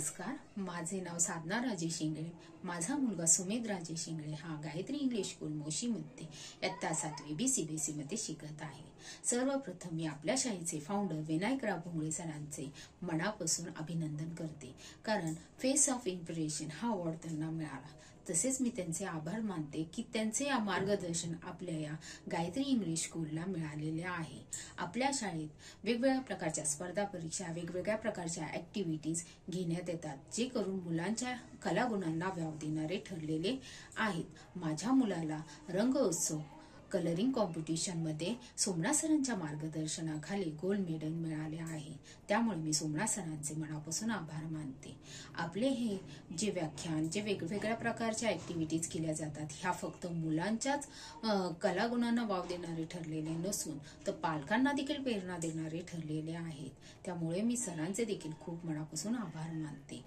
नमस्कार, माझे नाव साधना राजेश इंगळे. माझा मुलगा सुमेध राजेश इंगळे हा गायत्री इंग्लिश स्कूल मोशीमध्ये इयत्ता 7वी BCBSE मध्ये शिकत आहे. सर्वप्रथम मी आपल्या शाळेचे फाउंडर विनायकराव भोंगळे सरांचे मनापासून अभिनंदन करते, कारण फेस ऑफ इन्स्पिरेशन हा अवॉर्ड त्यांना मिळाला. तसेच मी त्यांचे आभार मानते की त्यांचे मार्गदर्शन आपल्या या गायत्री इंग्लिश स्कूलला मिळालेले आहे. आपल्या शाळेत वेगवेगळ्या प्रकारच्या स्पर्धा परीक्षा, वेगवेगळ्या प्रकारच्या ऍक्टिव्हिटीज घेण्यात येतात, जे करून मुलांच्या कलागुणांना वाव देणारे ठरलेले आहेत. माझ्या मुलाला रंग उत्सव कलरिंग कॉम्पिटिशन मध्ये सोमनाथ सरांच्या मार्गदर्शनाखाली गोल्ड मेडल मिळाले आहे. त्यामुळे मी सोमनाथ सरांचे मनापासून आभार मानते. आपले हे जे व्याख्यान, जे वेगवेगळ्या प्रकारच्या ऍक्टिव्हिटीज केल्या जातात, ह्या फक्त मुलांच्याच कलागुणांना वाव देणारे ठरलेले नसून तर पालकांना देखील प्रेरणा देणारे ठरलेले आहेत. त्यामुळे मी सरांचे देखील खूप मनापासून आभार मानते.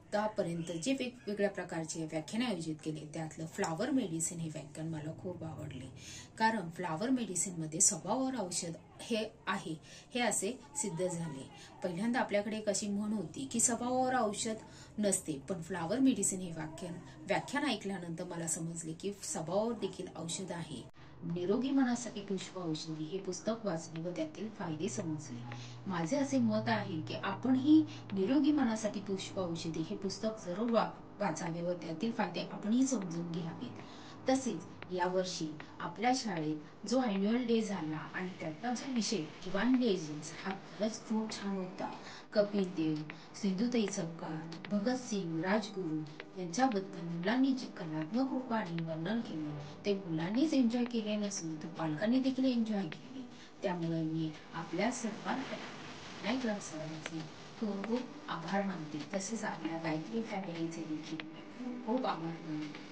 आतापर्यंत जे वेगवेगळ्या प्रकारचे व्याख्यान आयोजित केले, त्यातलं फ्लावर मेडिसिन हे व्याख्यान मला खूप आवडले, कारण फ्लावर मेडिसिन मध्ये स्वभावावर औषध हे आहे हे असे सिद्ध झाले. पहिल्यांदा आपल्याकडे एक अशी म्हण होती की स्वभावावर औषध नसते, पण फ्लावर मेडिसिन हे व्याख्यान ऐकल्यानंतर मला समजले की स्वभावावर देखील औषध आहे. निरोगी मनासाठी पुष्प औषधी हे पुस्तक वाचले व त्यातील फायदे समजले. माझे असे मत आहे की आपणही निरोगी मनासाठी पुष्प औषधी हे पुस्तक जरूर वाचावे व त्यातील फायदे आपणही समजून घ्यावेत. तसेच यावर्षी आपल्या शाळेत जो अॅन्युअल डे झाला आणि त्याचा जो विषय डिवाइन लेजन्स हा खरंच खूप छान होता. कपिल देव, सिंधुताई सपकाळ, भगतसिंग, राजगुरू यांच्याबद्दल मुलांनी जे कलात्मक रूपाने वर्णन केले, ते मुलांनीच एन्जॉय केले नसून तर पालकांनी देखील एन्जॉय केले. त्यामुळे मी आपल्या सर्वांना विनायकराव सरांचे खूप खूप आभार मानते. तसेच आपल्या गायत्री फॅमिलीचे देखील खूप आभार मानते.